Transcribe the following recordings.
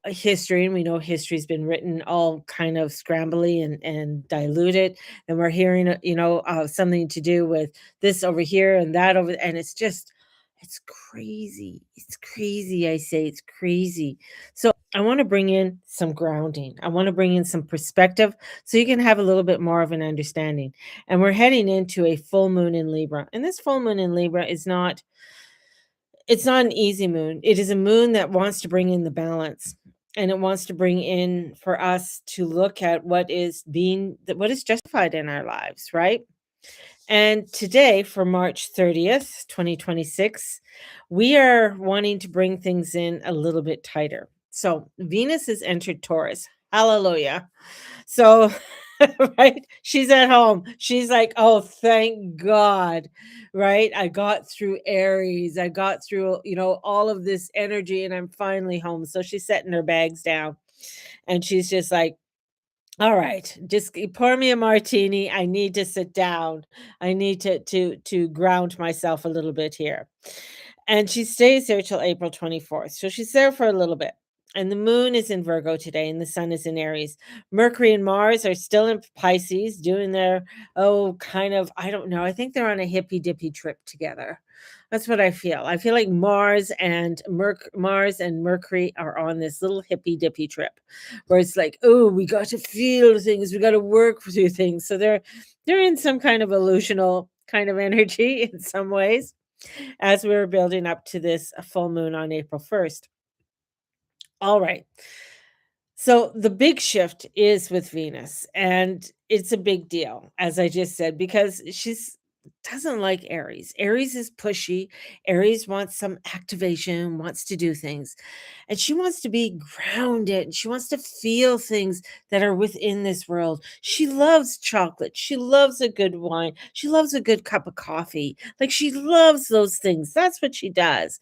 history, and we know history's been written all kind of scrambly and diluted, and we're hearing, something to do with this over here and that over, and it's crazy. It's crazy. I say it's crazy. So I want to bring in some grounding. I want to bring in some perspective so you can have a little bit more of an understanding. And we're heading into a full moon in Libra. And this full moon in Libra is not, it's not an easy moon. It is a moon that wants to bring in the balance, and it wants to bring in for us to look at what is justified in our lives, right? And today, for March 30th, 2026, we are wanting to bring things in a little bit tighter. So Venus has entered Taurus. Hallelujah. So, right, she's at home. She's like, oh, thank God, right? I got through Aries. I got through, all of this energy, and I'm finally home. So she's setting her bags down, and she's just like, all right, just pour me a martini. I need to sit down. I need to ground myself a little bit here. And she stays there till April 24th. So she's there for a little bit. And the moon is in Virgo today and the sun is in Aries. Mercury and Mars are still in Pisces doing their, kind of, I don't know. I think they're on a hippy dippy trip together. That's what I feel. I feel like Mars and Mercury are on this little hippy dippy trip where it's like, oh, we got to feel things, we got to work through things. So they're in some kind of illusional kind of energy in some ways as we were building up to this full moon on April 1st. All right. So the big shift is with Venus, and it's a big deal, as I just said, because she's doesn't like Aries. Aries is pushy. Aries wants some activation, wants to do things, and she wants to be grounded. She wants to feel things that are within this world. She loves chocolate. She loves a good wine. She loves a good cup of coffee. Like she loves those things. That's what she does.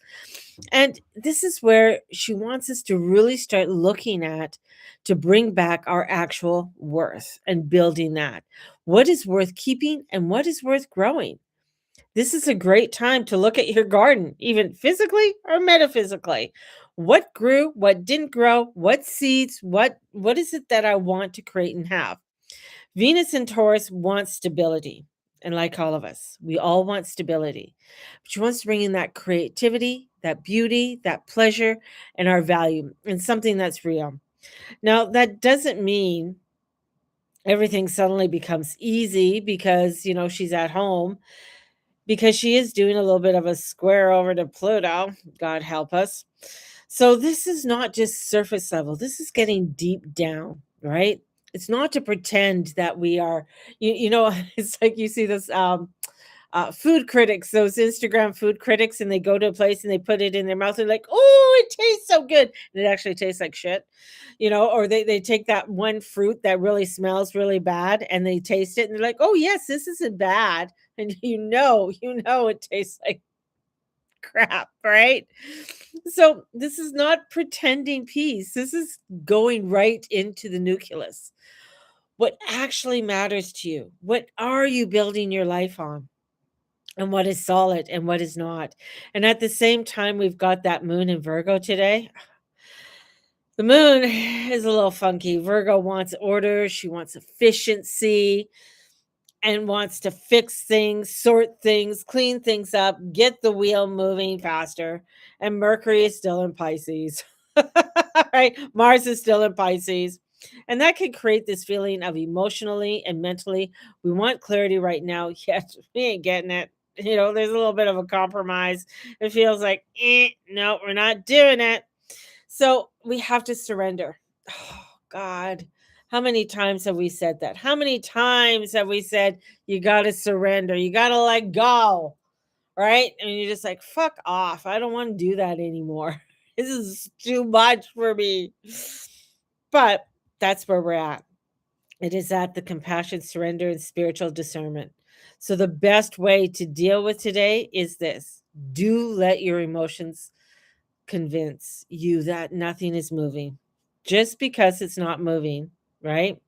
And this is where she wants us to really start looking at to bring back our actual worth and building that. What is worth keeping and what is worth growing? This is a great time to look at your garden, even physically or metaphysically. What grew, what didn't grow, what seeds, what is it that I want to create and have? Venus in Taurus wants stability. And like all of us, we all want stability. But she wants to bring in that creativity, that beauty, that pleasure, and our value, and something that's real. Now, that doesn't mean everything suddenly becomes easy because, she's at home, because she is doing a little bit of a square over to Pluto. God help us. So this is not just surface level. This is getting deep down, right? It's not to pretend that we are, it's like you see this food critics, those Instagram food critics, and they go to a place and they put it in their mouth and like, oh, it tastes so good. And it actually tastes like shit, or they take that one fruit that really smells really bad and they taste it and they're like, oh, yes, this isn't bad. And it tastes like crap, right? So this is not pretending peace. This is going right into the nucleus. What actually matters to you? What are you building your life on? And what is solid and what is not. And at the same time, we've got that moon in Virgo today. The moon is a little funky. Virgo wants order, she wants efficiency, and wants to fix things, sort things, clean things up, get the wheel moving faster. And Mercury is still in Pisces. Right? Mars is still in Pisces. And that can create this feeling of emotionally and mentally, we want clarity right now, yet we ain't getting it. There's a little bit of a compromise. It feels like, no, we're not doing it. So we have to surrender. Oh, God. How many times have we said that? How many times have we said, you got to surrender? You got to let go, right? And you're just like, fuck off. I don't want to do that anymore. This is too much for me. But that's where we're at. It is at the compassion, surrender, and spiritual discernment. So the best way to deal with today is this: do let your emotions convince you that nothing is moving. Just because it's not moving, right?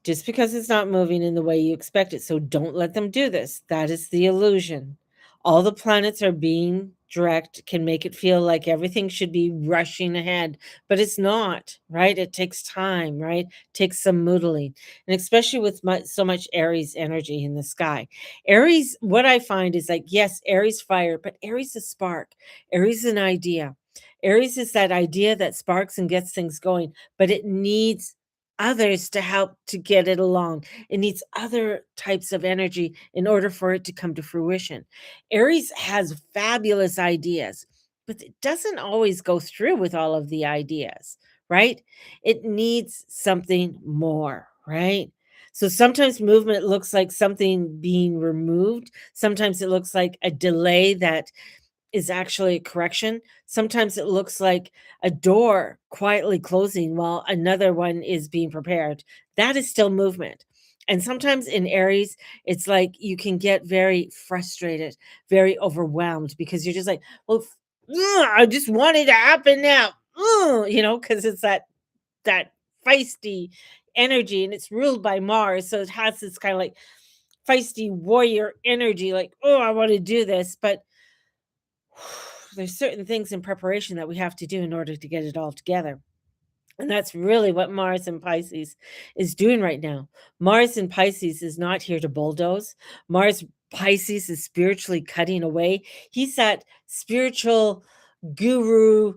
Just because it's not moving in the way you expect it. So don't let them do this. That is the illusion. All the planets are being direct, can make it feel like everything should be rushing ahead, but it's not, right? It takes time, right? Takes some moodling, and especially with so much Aries energy in the sky. Aries, what I find is like, yes, Aries fire, but Aries is spark. Aries is an idea. Aries is that idea that sparks and gets things going, but it needs others to help to get it along. It needs other types of energy in order for it to come to fruition. Aries has fabulous ideas, but it doesn't always go through with all of the ideas, right? It needs something more, right? So sometimes movement looks like something being removed. Sometimes it looks like a delay that is actually a correction. Sometimes it looks like a door quietly closing while another one is being prepared. That is still movement. And sometimes in Aries, it's like you can get very frustrated, very overwhelmed because you're just like, well, I just want it to happen now. Because it's that feisty energy and it's ruled by Mars. So it has this kind of like feisty warrior energy, like, oh, I want to do this. But there's certain things in preparation that we have to do in order to get it all together. And that's really what Mars in Pisces is doing right now. Mars in Pisces is not here to bulldoze. Mars Pisces is spiritually cutting away. He's that spiritual guru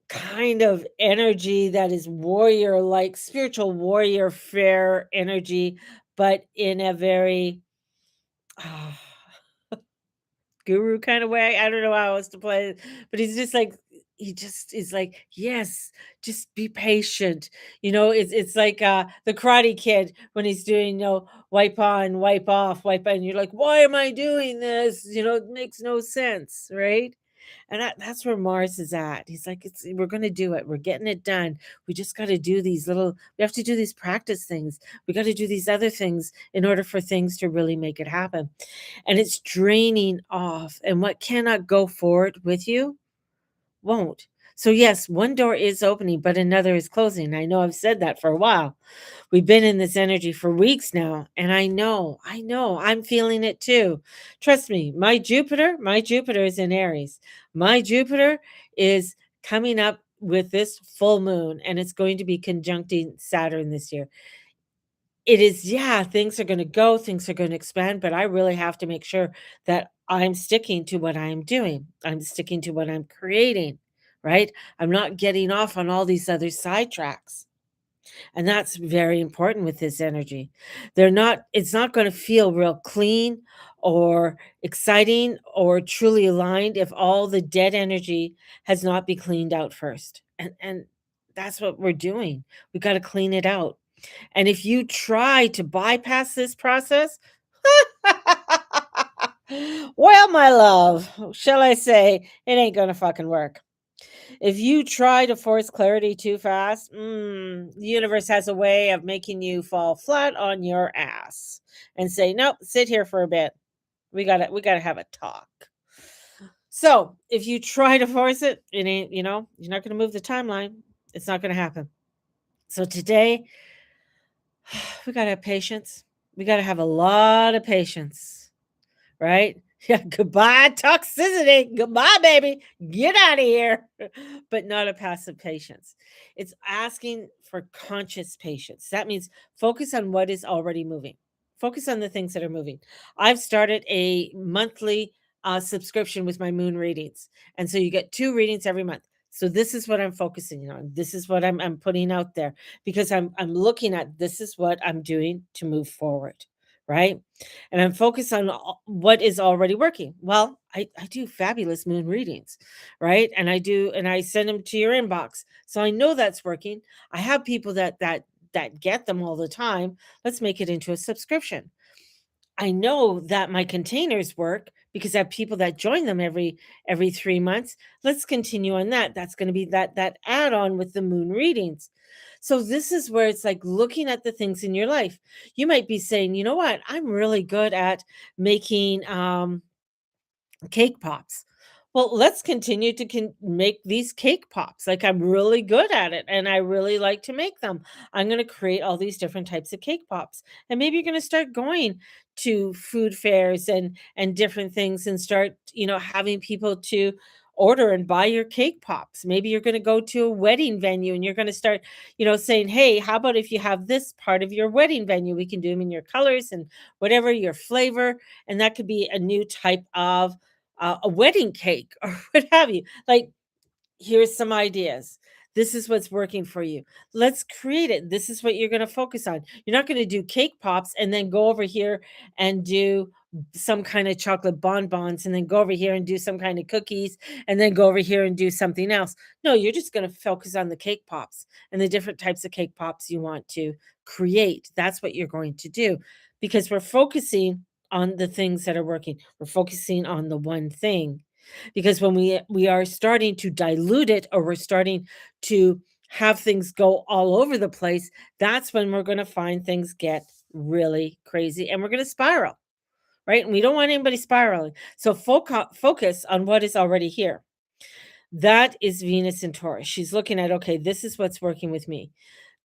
kind of energy that is warrior like, spiritual warrior fair energy, but in a very ah, guru kind of way. I don't know how else to play it, but he's just like he just is like, yes, just be patient. It's like the Karate Kid when he's doing, wipe on, wipe off, wipe on. You're like, why am I doing this? It makes no sense, right? And that's where Mars is at. He's like, we're gonna do it. We're getting it done. We just got to do we have to do these practice things. We got to do these other things in order for things to really make it happen. And it's draining off. And what cannot go forward with you won't. So, yes, one door is opening, but another is closing. I know I've said that for a while. We've been in this energy for weeks now. And I know, I'm feeling it too. Trust me, my Jupiter is in Aries. My Jupiter is coming up with this full moon, and it's going to be conjuncting Saturn this year. It is, yeah, things are gonna go, things are gonna expand, but I really have to make sure that I'm sticking to what I'm doing. I'm sticking to what I'm creating, right? I'm not getting off on all these other sidetracks. And that's very important with this energy. It's not gonna feel real clean or exciting or truly aligned if all the dead energy has not been cleaned out first. And that's what we're doing. We gotta clean it out. And if you try to bypass this process, well, my love, shall I say, it ain't gonna fucking work. If you try to force clarity too fast, the universe has a way of making you fall flat on your ass and say, "Nope, sit here for a bit. We gotta have a talk." So if you try to force it, it ain't, you're not gonna move the timeline. It's not gonna happen. So today, we gotta have patience. We gotta have a lot of patience, right? Yeah, goodbye toxicity. Goodbye, baby. Get out of here. But not a passive patience. It's asking for conscious patience. That means focus on what is already moving. Focus on the things that are moving. I've started a monthly subscription with my moon readings. And so you get 2 readings every month. So this is what I'm focusing on. This is what I'm putting out there because I'm looking at this is what I'm doing to move forward, right? And I'm focused on what is already working. Well, I do fabulous moon readings, right? And I send them to your inbox. So I know that's working. I have people that get them all the time. Let's make it into a subscription. I know that my containers work because I have people that join them every 3 months. Let's continue on that. That's going to be that add-on with the moon readings. So this is where it's like looking at the things in your life. You might be saying, "You know what? I'm really good at making cake pops." Well, let's continue to make these cake pops. Like, I'm really good at it and I really like to make them. I'm going to create all these different types of cake pops. And maybe you're going to start going to food fairs and different things and start, having people to order and buy your cake pops. Maybe you're going to go to a wedding venue and you're going to start, saying, "Hey, how about if you have this part of your wedding venue? We can do them in your colors and whatever your flavor." And that could be a new type of a wedding cake or what have you. Like, here's some ideas. This is what's working for you. Let's create it. This is what you're going to focus on. You're not going to do cake pops and then go over here and do some kind of chocolate bonbons and then go over here and do some kind of cookies and then go over here and do something else. No, you're just going to focus on the cake pops and the different types of cake pops you want to create. That's what you're going to do because we're focusing on the things that are working. We're focusing on the one thing because when we are starting to dilute it or we're starting to have things go all over the place, that's when we're going to find things get really crazy and we're going to spiral, right? And we don't want anybody spiraling. So focus on what is already here. That is Venus in Taurus. She's looking at, okay, this is what's working with me.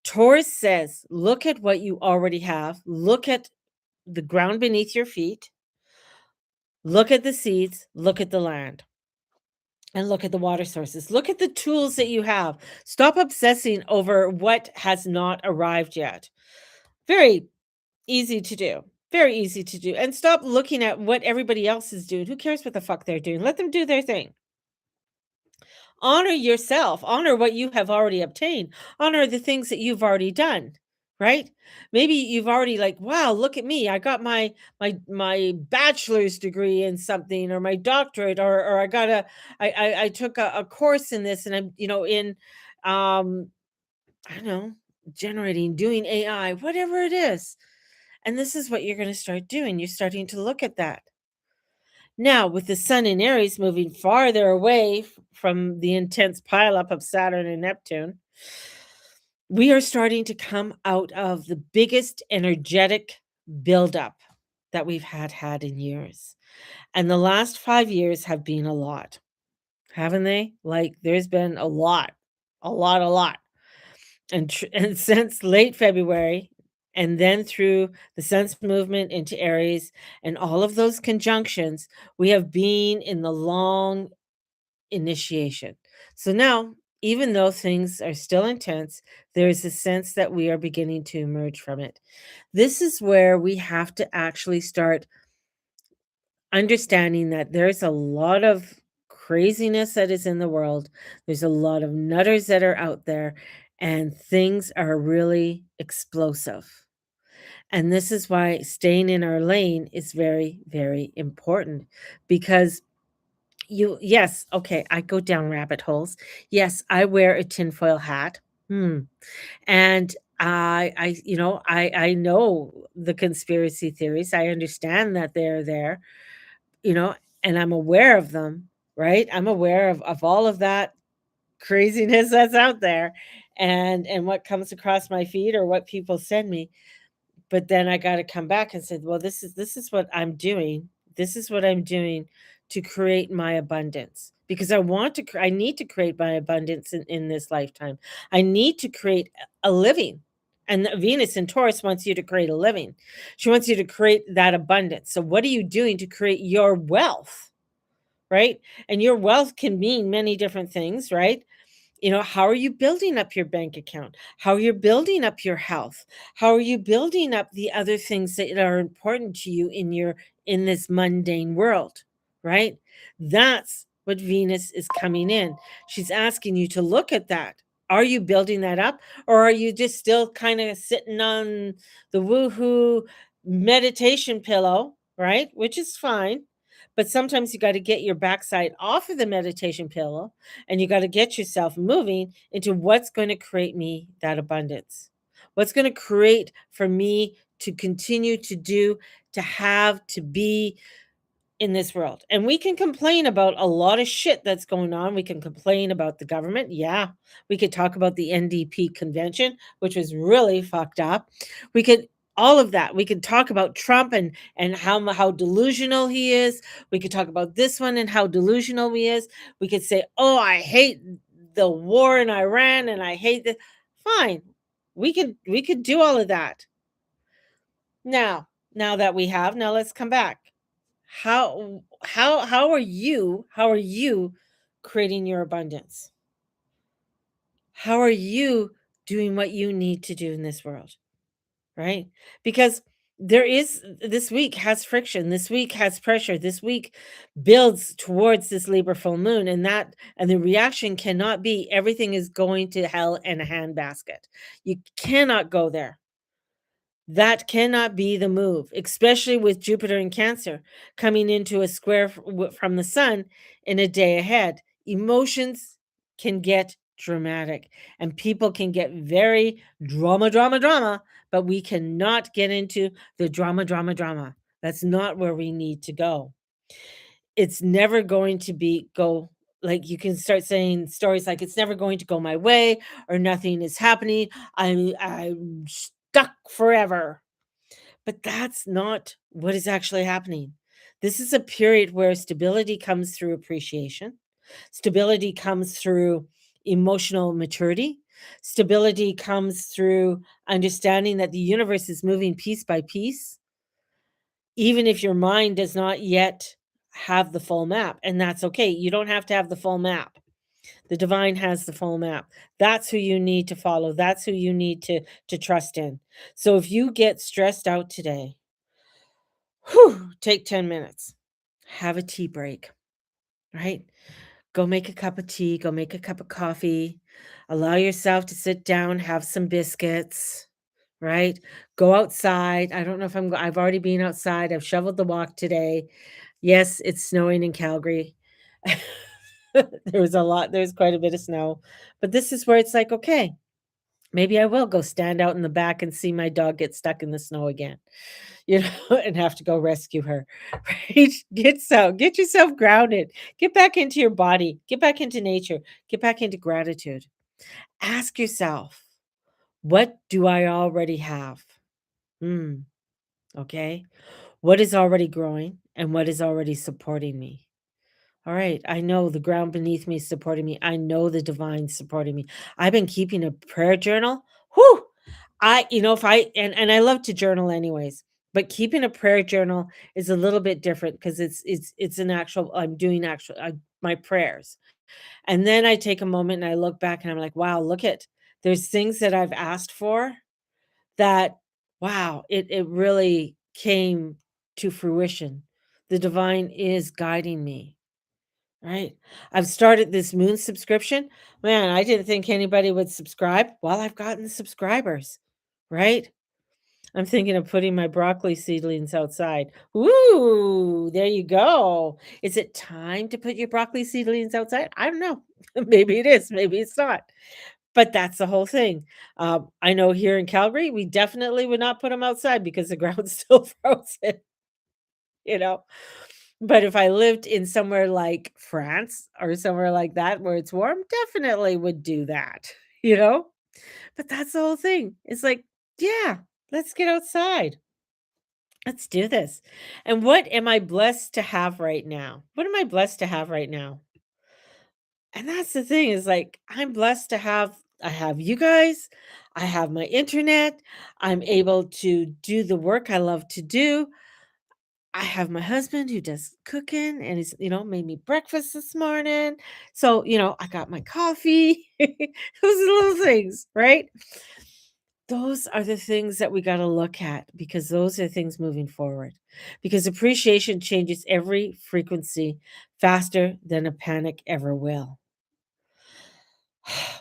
Taurus says, look at what you already have, look at the ground beneath your feet, look at the seeds, look at the land. And look at the water sources. Look at the tools that you have. Stop obsessing over what has not arrived yet. Very easy to do. Very easy to do. And stop looking at what everybody else is doing. Who cares what the fuck they're doing? Let them do their thing. Honor yourself. Honor what you have already obtained. Honor the things that you've already done. Right? Maybe you've already like, wow, look at me. I got my bachelor's degree in something or my doctorate or I got I took a course in this and I'm, in I don't know, generating, doing AI, whatever it is. And this is what you're going to start doing. You're starting to look at that. Now, with the sun in Aries moving farther away from the intense pileup of Saturn and Neptune, we are starting to come out of the biggest energetic buildup that we've had in years. And the last 5 years have been a lot, haven't they? Like, there's been a lot, a lot, a lot. And since late February, and then through the sun's movement into Aries and all of those conjunctions, we have been in the long initiation. So now, even though things are still intense, there is a sense that we are beginning to emerge from it. This is where we have to actually start understanding that there's a lot of craziness that is in the world. There's a lot of nutters that are out there, and things are really explosive. And this is why staying in our lane is very, very important because yes, okay, I go down rabbit holes. Yes, I wear a tinfoil hat. And I know the conspiracy theories. I understand that they're there, you know, and I'm aware of them, right? I'm aware of all of that craziness that's out there and what comes across my feed or what people send me. But then I gotta come back and say, "Well, this is what I'm doing. This is what I'm doing to create my abundance." Because I need to create my abundance in this lifetime. I need to create a living. And Venus in Taurus wants you to create a living. She wants you to create that abundance. So what are you doing to create your wealth, right? And your wealth can mean many different things, right? How are you building up your bank account? How are you building up your health? How are you building up the other things that are important to you in this mundane world, right? That's what Venus is coming in. She's asking you to look at that. Are you building that up or are you just still kind of sitting on the woohoo meditation pillow, right? Which is fine. But sometimes you got to get your backside off of the meditation pillow and you got to get yourself moving into what's going to create me that abundance. What's going to create for me to continue to do, to have, to be in this world. And we can complain about a lot of shit that's going on. We can complain about the government. Yeah. We could talk about the NDP convention, which was really fucked up. We could All of that. We could talk about Trump and how delusional he is. We could talk about this one and how delusional he is. We could say, "Oh, I hate the war in Iran and I hate the." Fine. We could do all of that. Now that we have, now let's come back. How are you creating your abundance? How are you doing what you need to do in this world? Right? Because this week has friction, this week has pressure, this week builds towards this Libra full moon, and the reaction cannot be everything is going to hell in a handbasket. You cannot go there. That cannot be the move, especially with Jupiter in Cancer coming into a square from the sun in a day ahead. Emotions can get dramatic and people can get very drama, but we cannot get into the drama. That's not where we need to go. It's never going to be go like you can start saying stories like it's never going to go my way or nothing is happening. I'm stuck forever, but that's not what is actually happening. This is a period where stability comes through appreciation. Stability comes through emotional maturity. Stability comes through understanding that the universe is moving piece by piece, even if your mind does not yet have the full map. And that's okay. You don't have to have the full map. The divine has the full map. That's who you need to follow. That's who you need to trust in. So if you get stressed out today, whew, take 10 minutes. Have a tea break, right? Go make a cup of tea, go make a cup of coffee. Allow yourself to sit down, have some biscuits, right? Go outside. I don't know if I've already been outside. I've shoveled the walk today. Yes, it's snowing in Calgary. There's quite a bit of snow. But this is where it's like, okay, maybe I will go stand out in the back and see my dog get stuck in the snow again, and have to go rescue her, right? Get yourself grounded. Get back into your body. Get back into nature. Get back into gratitude. Ask yourself, what do I already have? Hmm, okay. What is already growing and what is already supporting me? All right. I know the ground beneath me is supporting me. I know the divine supporting me. I've been keeping a prayer journal. Whew. If and I love to journal anyways, but keeping a prayer journal is a little bit different because it's an actual I'm doing actual my prayers. And then I take a moment and I look back and I'm like, wow, look at there's things that I've asked for that wow, it really came to fruition. The divine is guiding me. Right. I've started this Moon subscription. Man, I didn't think anybody would subscribe. Well, I've gotten subscribers, right? I'm thinking of putting my broccoli seedlings outside. Ooh, there you go. Is it time to put your broccoli seedlings outside? I don't know. Maybe it is, maybe it's not. But that's the whole thing. I know here in Calgary, we definitely would not put them outside because the ground's still frozen, you know? But if I lived in somewhere like France or somewhere like that where it's warm, definitely would do that, you know? But that's the whole thing. It's like, yeah, let's get outside. Let's do this. And what am I blessed to have right now? What am I blessed to have right now? And that's the thing is like I'm blessed to have I have you guys, I have my internet, I'm able to do the work I love to do. I have my husband who does cooking and he's made me breakfast this morning. So I got my coffee. Those little things, right? Those are the things that we got to look at because those are things moving forward. Because appreciation changes every frequency faster than a panic ever will.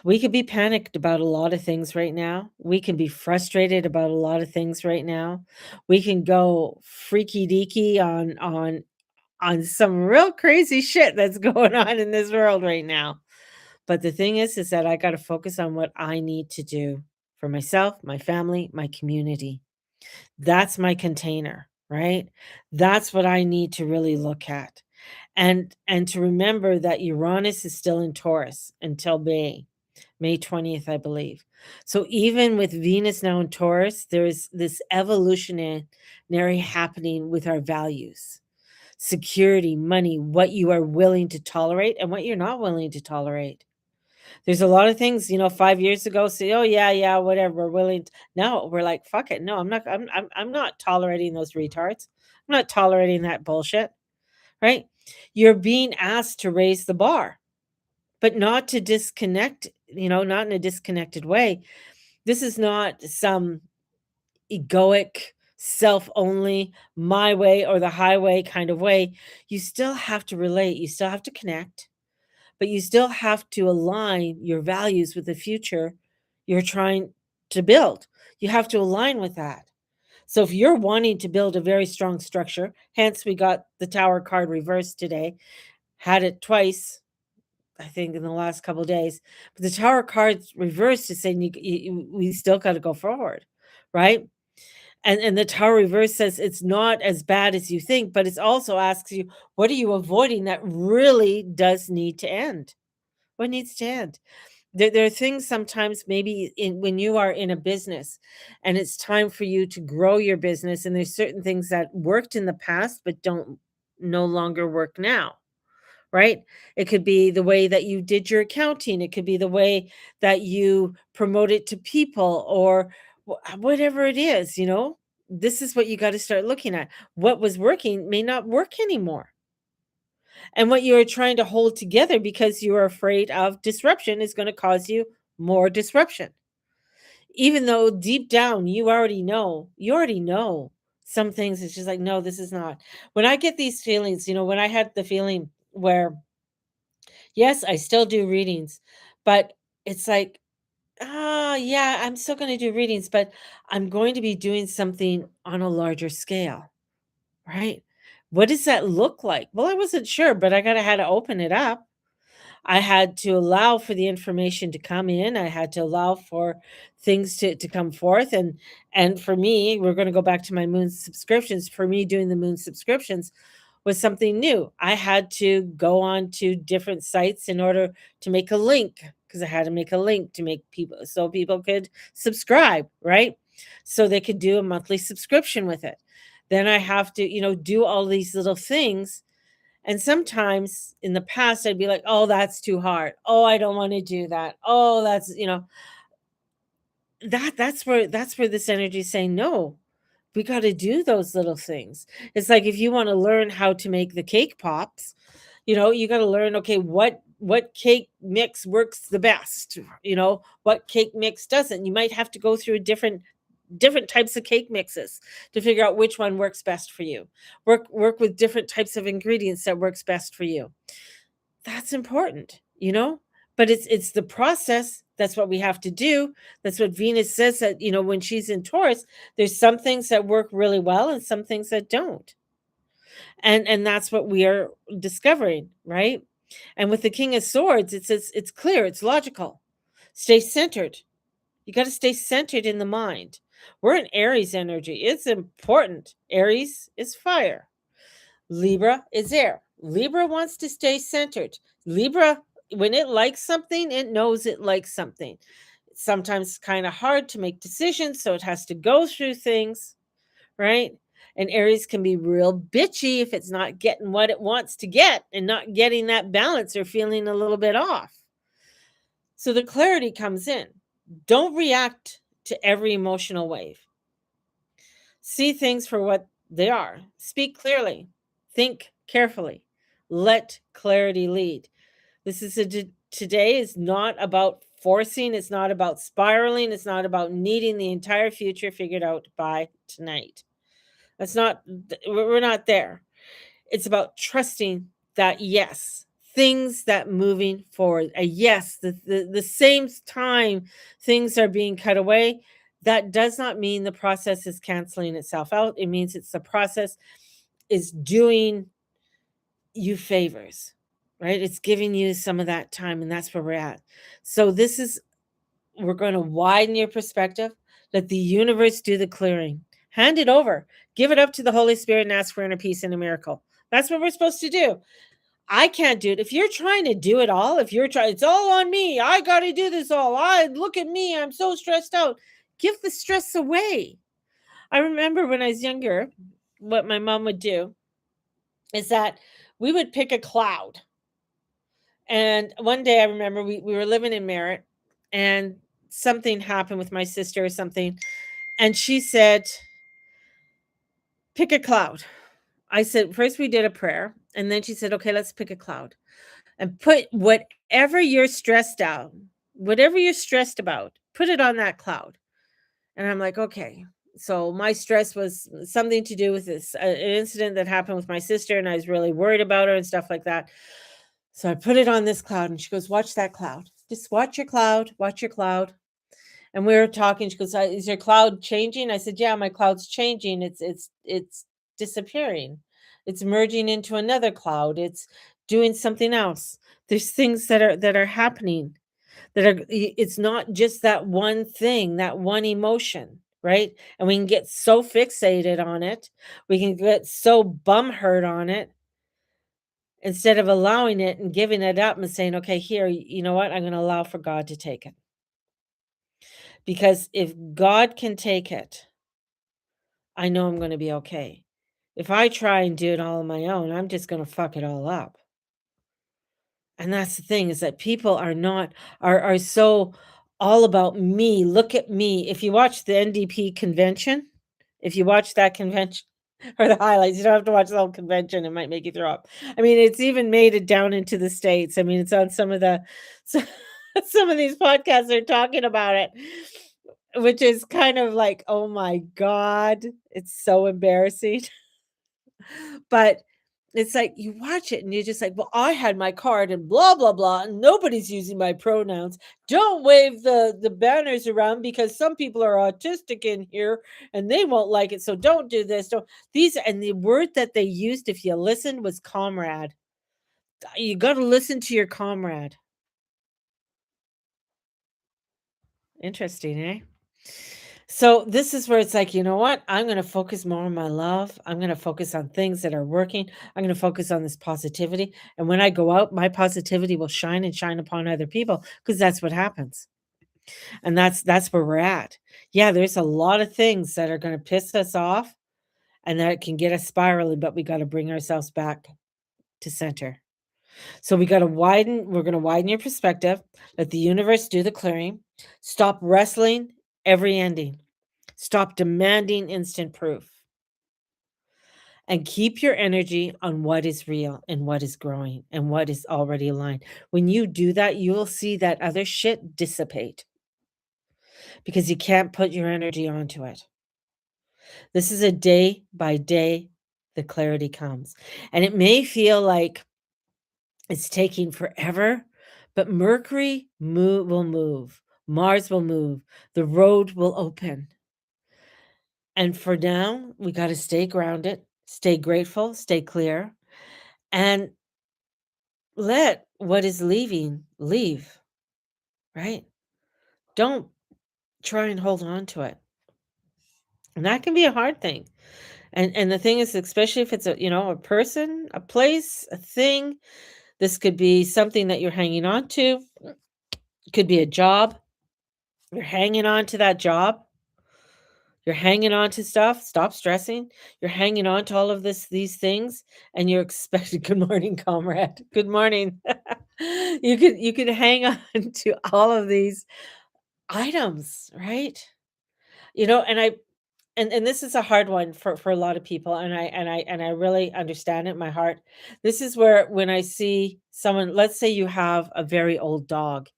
We could be panicked about a lot of things right now. We can be frustrated about a lot of things right now. We can go freaky deaky on some real crazy shit that's going on in this world right now. But the thing is that I got to focus on what I need to do for myself, my family, my community. That's my container, right? That's what I need to really look at. And to remember that Uranus is still in Taurus until May. May 20th, I believe. So even with Venus now in Taurus, there's this evolutionary happening with our values, security, money, what you are willing to tolerate and what you're not willing to tolerate. There's a lot of things, 5 years ago, say, "Oh, yeah, yeah, whatever, we're willing to." Now we're like, "Fuck it. No, I'm not tolerating those retards. I'm not tolerating that bullshit." Right? You're being asked to raise the bar, but not to disconnect, not in a disconnected way. This is not some egoic, self-only, my way or the highway kind of way. You still have to relate, you still have to connect, but you still have to align your values with the future you're trying to build. You have to align with that. So if you're wanting to build a very strong structure, hence we got the Tower card reversed today, had it twice, I think, in the last couple of days. But the Tower card's reversed is saying we still got to go forward, right? And the Tower reverse says it's not as bad as you think, but it also asks you, what are you avoiding that really does need to end? What needs to end? There are things sometimes maybe when you are in a business and it's time for you to grow your business, and there's certain things that worked in the past but don't no longer work now, right? It could be the way that you did your accounting. It could be the way that you promote it to people, or whatever it is, This is what you got to start looking at. What was working may not work anymore. And what you're trying to hold together because you're afraid of disruption is going to cause you more disruption. Even though deep down you already know some things. It's just like, no, this is not. When I get these feelings, when I had the feeling where, yes, I still do readings, but it's like, yeah, I'm still going to do readings, but I'm going to be doing something on a larger scale, right? What does that look like? Well, I wasn't sure, but I got to had to open it up. I had to allow for the information to come in. I had to allow for things to come forth. And for me, we're going to go back to my moon subscriptions. For me, doing the moon subscriptions was something new. I had to go on to different sites in order to make a link, because I had to make a link to make people so people could subscribe, right? So they could do a monthly subscription with it. Then I have to, do all these little things. And sometimes in the past, I'd be like, oh, that's too hard. Oh, I don't want to do that. Oh, that's where this energy is saying, no, we got to do those little things. It's like if you want to learn how to make the cake pops, you got to learn, okay, what cake mix works the best, what cake mix doesn't. You might have to go through different types of cake mixes to figure out which one works best for you. Work with different types of ingredients that works best for you. That's important. But it's the process. That's what we have to do. That's what Venus says, that when she's in Taurus, there's some things that work really well and some things that don't. And that's what we are discovering, right? And with the King of Swords, it's clear, it's logical. Stay centered. You got to stay centered in the mind. We're in Aries energy. It's important. Aries is fire. Libra is air. Libra wants to stay centered. Libra, when it likes something, it knows it likes something. It's sometimes kind of hard to make decisions, so it has to go through things, right? And Aries can be real bitchy if it's not getting what it wants to get and not getting that balance or feeling a little bit off. So the clarity comes in. Don't react to every emotional wave. See things for what they are. Speak clearly. Think carefully. Let clarity lead. Today is not about forcing. It's not about spiraling. It's not about needing the entire future figured out by tonight. We're not there. It's about trusting that, yes, things that moving forward, a yes, the same time things are being cut away, that does not mean the process is canceling itself out. It means the process is doing you favors, right? It's giving you some of that time, and that's where we're at. So we're going to widen your perspective. Let the universe do the clearing. Hand it over. Give it up to the Holy Spirit and ask for inner peace and a miracle. That's what we're supposed to do. I can't do it. If you're trying to do it all, if you're trying, it's all on me. I got to do this all. I look at me. I'm so stressed out. Give the stress away. I remember when I was younger, what my mom would do is that we would pick a cloud. And one day I remember we were living in Merritt and something happened with my sister or something. And she said, pick a cloud. I said, first we did a prayer. And then she said, okay, let's pick a cloud and put whatever you're stressed out, whatever you're stressed about, put it on that cloud. And I'm like, okay. So my stress was something to do with this an incident that happened with my sister, and I was really worried about her and stuff like that. So I put it on this cloud, and she goes, "Watch that cloud. Just watch your cloud. Watch your cloud." And we were talking. She goes, "Is your cloud changing?" I said, "Yeah, my cloud's changing. It's disappearing. It's merging into another cloud. It's doing something else. There's things that are happening that are it's not just that one thing, that one emotion, right? And we can get so fixated on it. We can get so bum hurt on it instead of allowing it and giving it up and saying, okay, here, you know what? I'm going to allow for God to take it. Because if God can take it, I know I'm going to be okay. If I try and do it all on my own, I'm just going to fuck it all up. And that's the thing is that people are not are so all about me. Look at me. If you watch the NDP convention, if you watch that convention or the highlights, you don't have to watch the whole convention. It might make you throw up. I mean, it's even made it down into the States. I mean, it's on some of the so, some of these podcasts are talking about it, which is kind of like, oh my God, it's so embarrassing. But it's like you watch it and you're just like, "Well, I had my card and blah blah blah, and nobody's using my pronouns. Don't wave the banners around because some people are autistic in here and they won't like it. So don't do this. Don't these." And the word that they used, if you listened, was comrade. You got to listen to your comrade. Interesting, eh? So this is where it's like, you know what? I'm going to focus more on my love. I'm going to focus on things that are working. I'm going to focus on this positivity. And when I go out, my positivity will shine and shine upon other people because that's what happens. And that's where we're at. Yeah, there's a lot of things that are going to piss us off and that can get us spiraling, but we got to bring ourselves back to center. So we got to we're going to widen your perspective, let the universe do the clearing, stop wrestling every ending. Stop demanding instant proof and keep your energy on what is real and what is growing and what is already aligned. When you do that, you will see that other shit dissipate because you can't put your energy onto it. This is a day by day, the clarity comes. And it may feel like it's taking forever, but Mercury will move, Mars will move, the road will open. And for now, we got to stay grounded, stay grateful, stay clear, and let what is leaving leave, right? Don't try and hold on to it. And that can be a hard thing. And the thing is, especially if it's a person, a place, a thing, this could be something that you're hanging on to. It could be a job. You're hanging on to that job. You're hanging on to stuff, stop stressing. You're hanging on to all of these things, and you're expecting good morning, comrade. Good morning. You could hang on to all of these items, right? And I and this is a hard one for a lot of people, and I really understand it in my heart. This is where when I see someone, let's say you have a very old dog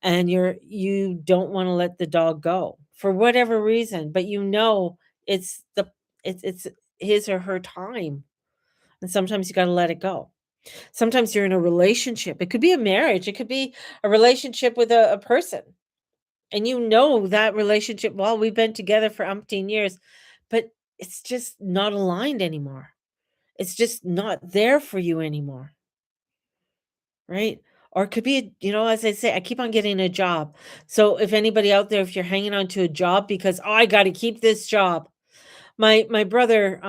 and you don't want to let the dog go for whatever reason, but it's it's his or her time. And sometimes you got to let it go. Sometimes you're in a relationship. It could be a marriage, it could be a relationship with a person. And that relationship, well, we've been together for umpteen years, but it's just not aligned anymore. It's just not there for you anymore. Right? Or it could be, as I say, I keep on getting a job. So if anybody out there, if you're hanging on to a job because, oh, I got to keep this job. My brother,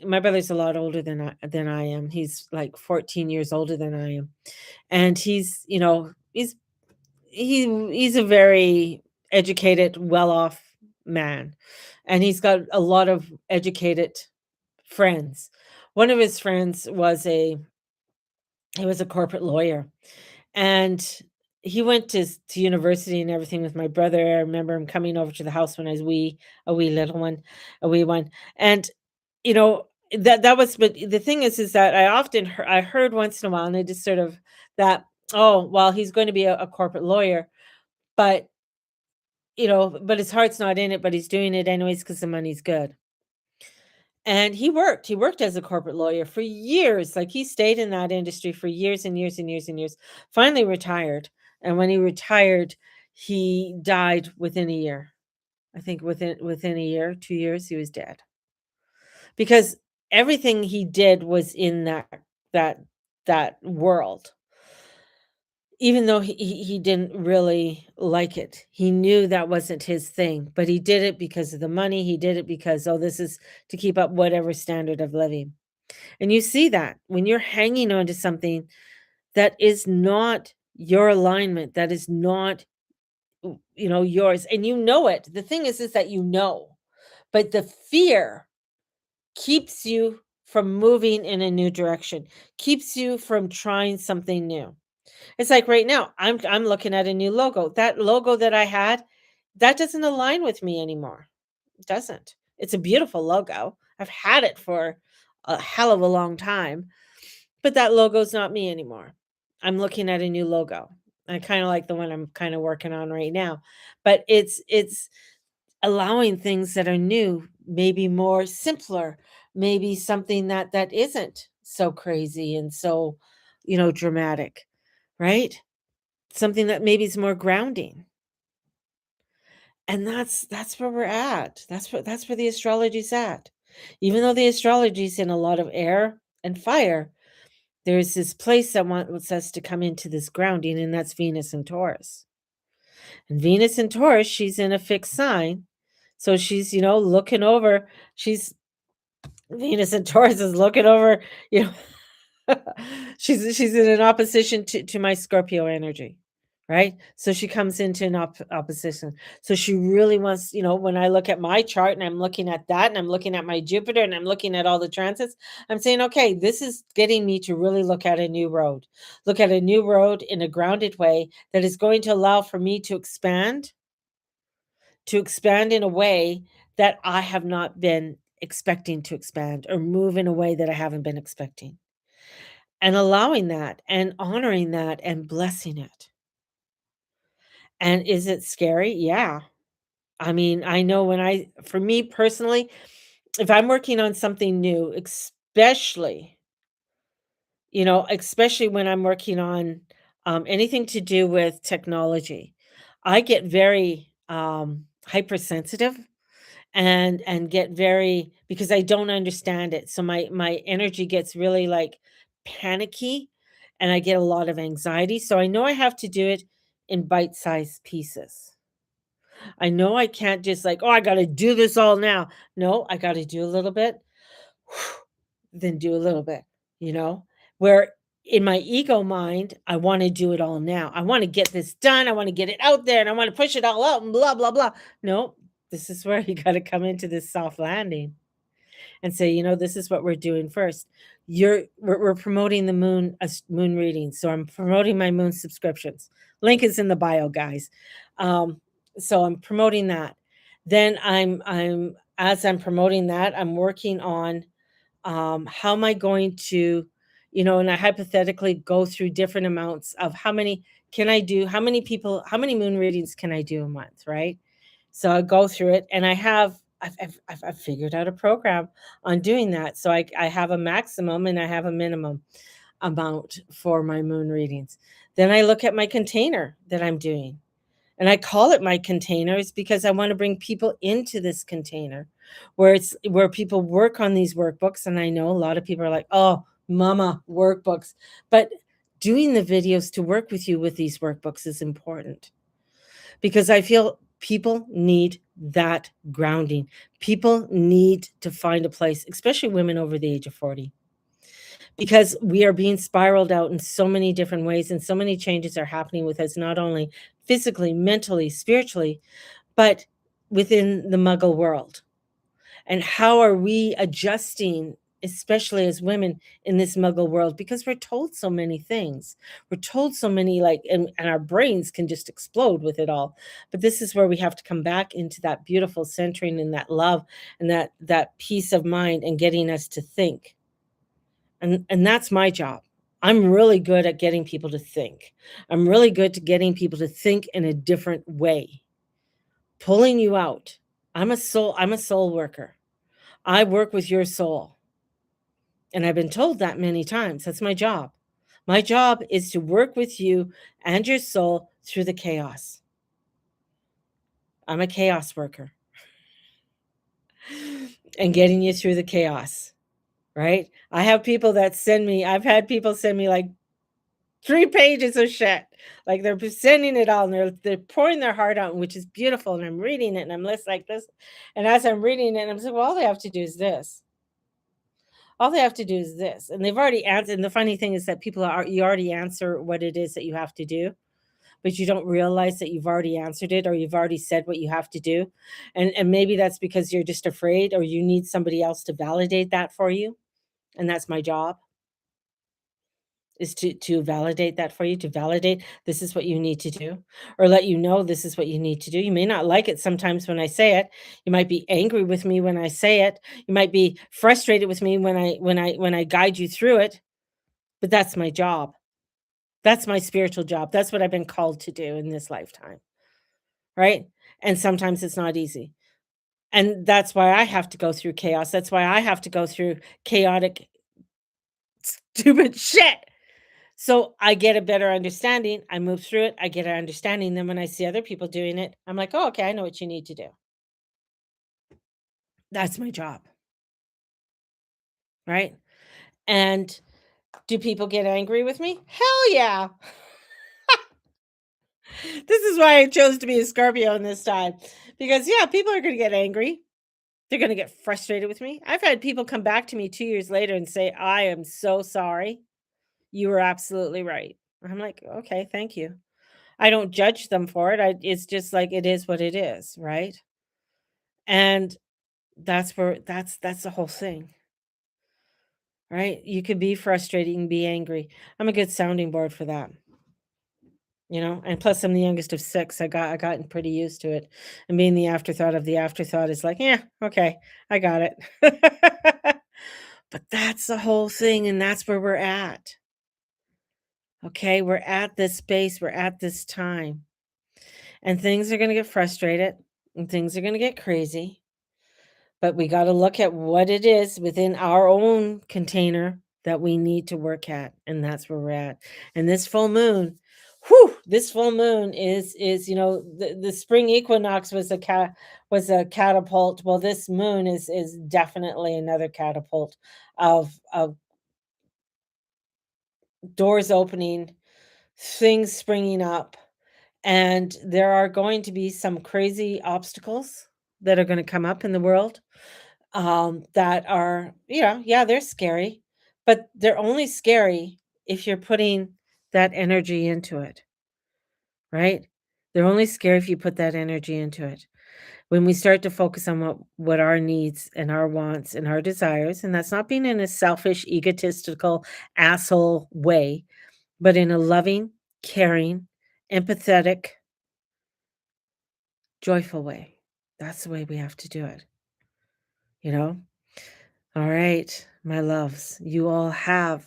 my brother's a lot older than I am. He's like 14 years older than I am. And he's, he's a very educated, well-off man. And he's got a lot of educated friends. One of his friends was a he was a corporate lawyer, and he went to university and everything with my brother. I remember him coming over to the house when I was a wee little one, a wee one. And you know, that was, but the thing is that I heard once in a while, and I just sort of that, "Oh, well, he's going to be a corporate lawyer, but, but his heart's not in it, but he's doing it anyways because the money's good." And he worked as a corporate lawyer for years, like, he stayed in that industry for years and years and years and years, finally retired, and when he retired, he died within a year. I think within a year, 2 years, he was dead. Because everything he did was in that that world. Even though he didn't really like it. He knew that wasn't his thing, but he did it because of the money, he did it because, "Oh, this is to keep up whatever standard of living." And you see that when you're hanging on to something that is not your alignment, that is not, yours, and you know it. The thing is that but the fear keeps you from moving in a new direction, keeps you from trying something new. It's like right now, I'm looking at a new logo. That logo that I had, that doesn't align with me anymore. It doesn't. It's a beautiful logo. I've had it for a hell of a long time, but that logo's not me anymore. I'm looking at a new logo. I kind of like the one I'm kind of working on right now. But it's allowing things that are new, maybe more simpler, maybe something that isn't so crazy and so, dramatic, right? Something that maybe is more grounding. And that's where we're at. That's where the astrology's at. Even though the astrology's in a lot of air and fire, there's this place that wants us to come into this grounding, and that's Venus and Taurus. And Venus and Taurus, she's in a fixed sign. So she's, looking over, she's Venus and Taurus is looking over, you know, she's in an opposition to my Scorpio energy, right? So she comes into an opposition. So she really wants, when I look at my chart and I'm looking at that and I'm looking at my Jupiter and I'm looking at all the transits, I'm saying, okay, this is getting me to really look at a new road in a grounded way that is going to allow for me to expand in a way that I have not been expecting to expand or move in a way that I haven't been expecting. And allowing that and honoring that and blessing it. And is it scary? Yeah. I mean, I know for me personally, if I'm working on something new, especially when I'm working on anything to do with technology, I get very hypersensitive and get very because I don't understand it. So my energy gets really like panicky and I get a lot of anxiety. So I know I have to do it in bite-sized pieces. I know I can't just like, "Oh, I got to do this all now." No, I got to do a little bit, then do a little bit, you know? Where in my ego mind, I want to do it all now. I want to get this done. I want to get it out there and I want to push it all out and blah blah blah. No, this is where you got to come into this soft landing and say, this is what we're doing first. We're promoting the moon readings. So I'm promoting my moon subscriptions. Link is in the bio, guys. So I'm promoting that. Then I'm as I'm promoting that, I'm working on how am I going to, and I hypothetically go through different amounts of how many can I do, how many moon readings can I do a month, right? So I go through it, and I've figured out a program on doing that. So I have a maximum and I have a minimum amount for my moon readings. Then I look at my container that I'm doing. And I call it my containers because I want to bring people into this container where people work on these workbooks. And I know a lot of people are like, oh, mama, workbooks. But doing the videos to work with you with these workbooks is important because I feel People need that grounding. People need to find a place, especially women over the age of 40, because we are being spiraled out in so many different ways, and so many changes are happening with us, not only physically, mentally, spiritually, but within the muggle world. And how are we adjusting, especially as women in this muggle world? Because we're told so many things. We're told so many, like, and our brains can just explode with it all. But this is where we have to come back into that beautiful centering and that love and that peace of mind and getting us to think. And that's my job. I'm really good at getting people to think. I'm really good to getting people to think in a different way, pulling you out. I'm a soul worker. I work with your soul. And I've been told that many times. That's my job. My job is to work with you and your soul through the chaos. I'm a chaos worker and getting you through the chaos, right? I've had people send me like 3 pages of shit. Like they're sending it all and they're pouring their heart out, which is beautiful. And I'm reading it and I'm just like this. And as I'm reading it, I'm saying, well, all they have to do is this. All they have to do is this, and they've already answered. And the funny thing is that you already answer what it is that you have to do, but you don't realize that you've already answered it or you've already said what you have to do. And maybe that's because you're just afraid or you need somebody else to validate that for you, and that's my job, is to validate that for you, to validate this is what you need to do, or let you know this is what you need to do. You may not like it sometimes when I say it. You might be angry with me when I say it. You might be frustrated with me when I guide you through it, but that's my job. That's my spiritual job. That's what I've been called to do in this lifetime, right? And sometimes it's not easy. And that's why I have to go through chaos. That's why I have to go through chaotic, stupid shit. So I get a better understanding. I move through it. I get an understanding. Then when I see other people doing it, I'm like, oh, okay, I know what you need to do. That's my job, right? And do people get angry with me? Hell yeah. This is why I chose to be a Scorpio in this time. Because, yeah, people are going to get angry. They're gonna get frustrated with me. I've had people come back to me 2 years later and say, "I am so sorry. You were absolutely right." I'm like, "Okay, thank you." I don't judge them for it. It's just like it is what it is, right? And that's the whole thing, right? You could be frustrated, you can be angry. I'm a good sounding board for that, and plus I'm the youngest of 6. I gotten pretty used to it. And being the afterthought of the afterthought is like, "Yeah, okay, I got it." But that's the whole thing, and that's where we're at. Okay, we're at this space, we're at this time, and things are gonna get frustrated, and things are gonna get crazy, but we gotta look at what it is within our own container that we need to work at, and that's where we're at. And this full moon, whew, this full moon is, the spring equinox was a catapult. Well, this moon is definitely another catapult of doors opening, things springing up, and there are going to be some crazy obstacles that are going to come up in the world, that are, yeah, they're scary, but they're only scary if you're putting that energy into it, right? They're only scary if you put that energy into it. When we start to focus on what our needs and our wants and our desires, and that's not being in a selfish, egotistical, asshole way, but in a loving, caring, empathetic, joyful way. That's the way we have to do it, you know? All right, my loves, you all have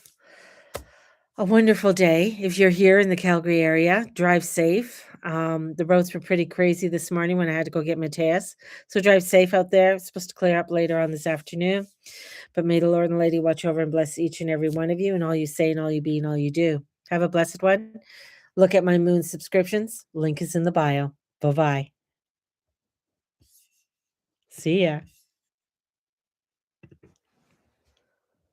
a wonderful day. If you're here in the Calgary area, drive safe. The roads were pretty crazy this morning when I had to go get Mateus. So drive safe out there. It's supposed to clear up later on this afternoon. But may the Lord and Lady watch over and bless each and every one of you and all you say and all you be and all you do. Have a blessed one. Look at my moon subscriptions. Link is in the bio. Bye-bye. See ya.